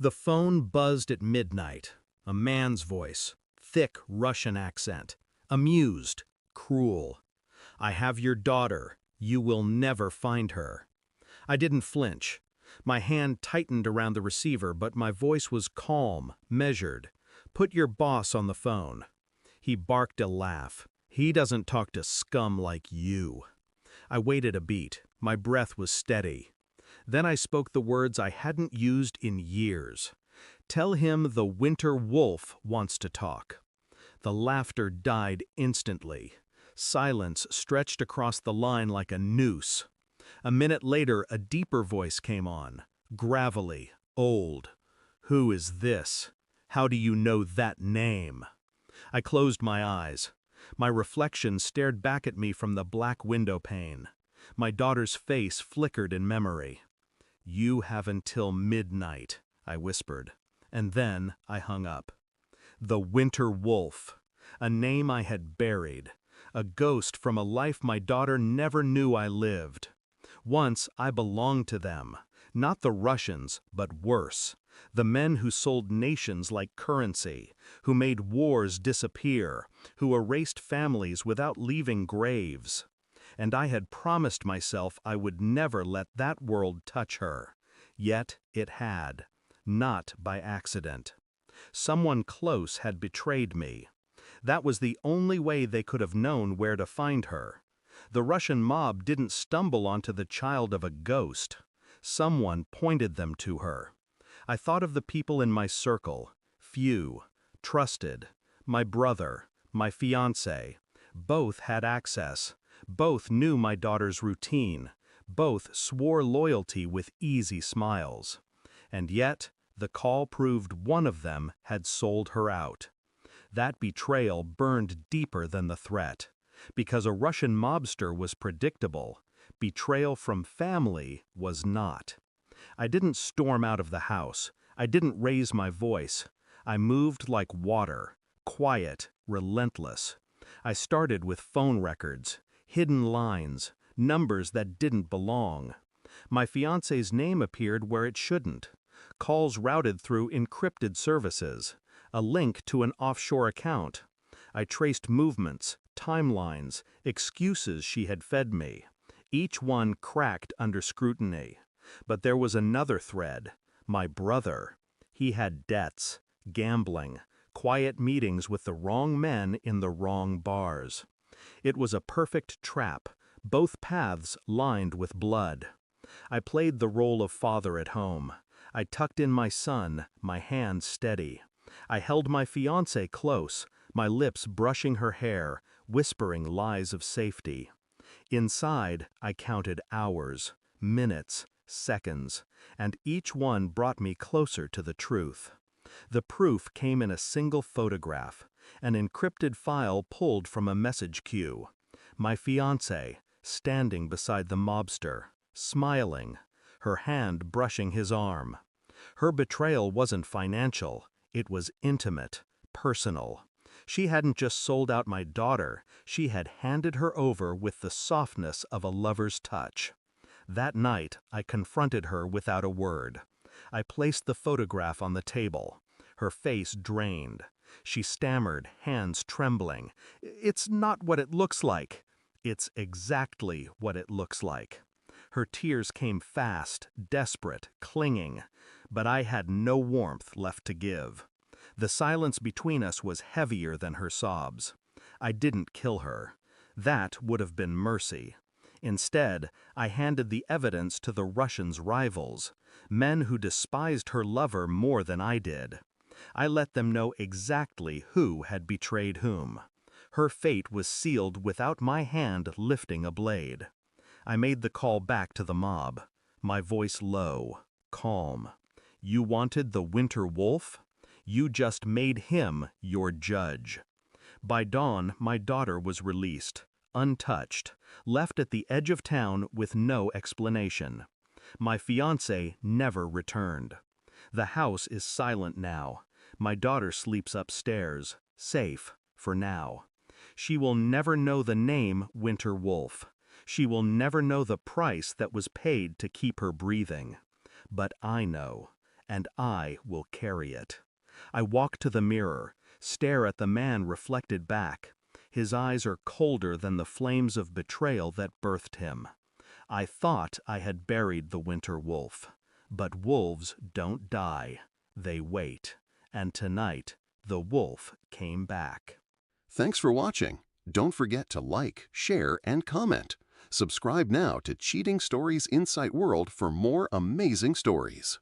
The phone buzzed at midnight. A man's voice, thick Russian accent, amused, cruel. "I have your daughter. You will never find her." I didn't flinch. My hand tightened around the receiver, but my voice was calm, measured. "Put your boss on the phone." He barked a laugh. "He doesn't talk to scum like you." I waited a beat. My breath was steady. Then I spoke the words I hadn't used in years. "Tell him the winter wolf wants to talk." The laughter died instantly. Silence stretched across the line like a noose. A minute later, a deeper voice came on, gravelly, old. "Who is this? How do you know that name?" I closed my eyes. My reflection stared back at me from the black window pane. My daughter's face flickered in memory. "You have until midnight," I whispered, and then I hung up. The Winter Wolf, a name I had buried, a ghost from a life my daughter never knew I lived. Once I belonged to them, not the Russians, but worse, the men who sold nations like currency, who made wars disappear, who erased families without leaving graves. And I had promised myself I would never let that world touch her. Yet it had, not by accident. Someone close had betrayed me. That was the only way they could have known where to find her. The Russian mob didn't stumble onto the child of a ghost. Someone pointed them to her. I thought of the people in my circle, few, trusted, my brother, my fiancé. Both had access. Both knew my daughter's routine. Both swore loyalty with easy smiles. And yet, the call proved one of them had sold her out. That betrayal burned deeper than the threat. Because a Russian mobster was predictable, betrayal from family was not. I didn't storm out of the house. I didn't raise my voice. I moved like water, quiet, relentless. I started with phone records, hidden lines, numbers that didn't belong. My fiancé's name appeared where it shouldn't. Calls routed through encrypted services, a link to an offshore account. I traced movements, timelines, excuses she had fed me. Each one cracked under scrutiny. But there was another thread, my brother. He had debts, gambling, quiet meetings with the wrong men in the wrong bars. It was a perfect trap, both paths lined with blood. I played the role of father at home. I tucked in my son, my hand steady. I held my fiancée close, my lips brushing her hair, whispering lies of safety. Inside, I counted hours, minutes, seconds, and each one brought me closer to the truth. The proof came in a single photograph, an encrypted file pulled from a message queue. My fiancé, standing beside the mobster, smiling, her hand brushing his arm. Her betrayal wasn't financial, it was intimate, personal. She hadn't just sold out my daughter, she had handed her over with the softness of a lover's touch. That night, I confronted her without a word. I placed the photograph on the table. Her face drained. She stammered, hands trembling. "It's not what it looks like." "It's exactly what it looks like." Her tears came fast, desperate, clinging, but I had no warmth left to give. The silence between us was heavier than her sobs. I didn't kill her. That would have been mercy. Instead, I handed the evidence to the Russians' rivals, men who despised her lover more than I did. I let them know exactly who had betrayed whom. Her fate was sealed without my hand lifting a blade. I made the call back to the mob, my voice low, calm. "You wanted the Winter Wolf? You just made him your judge." By dawn, my daughter was released, untouched, left at the edge of town with no explanation. My fiancé never returned. The house is silent now. My daughter sleeps upstairs, safe, for now. She will never know the name Winter Wolf. She will never know the price that was paid to keep her breathing. But I know, and I will carry it. I walk to the mirror, stare at the man reflected back. His eyes are colder than the flames of betrayal that birthed him. I thought I had buried the winter wolf. But wolves don't die. They wait. And tonight, the wolf came back. Thanks for watching. Don't forget to like, share, and comment. Subscribe now to Cheating Stories Insight World for more amazing stories.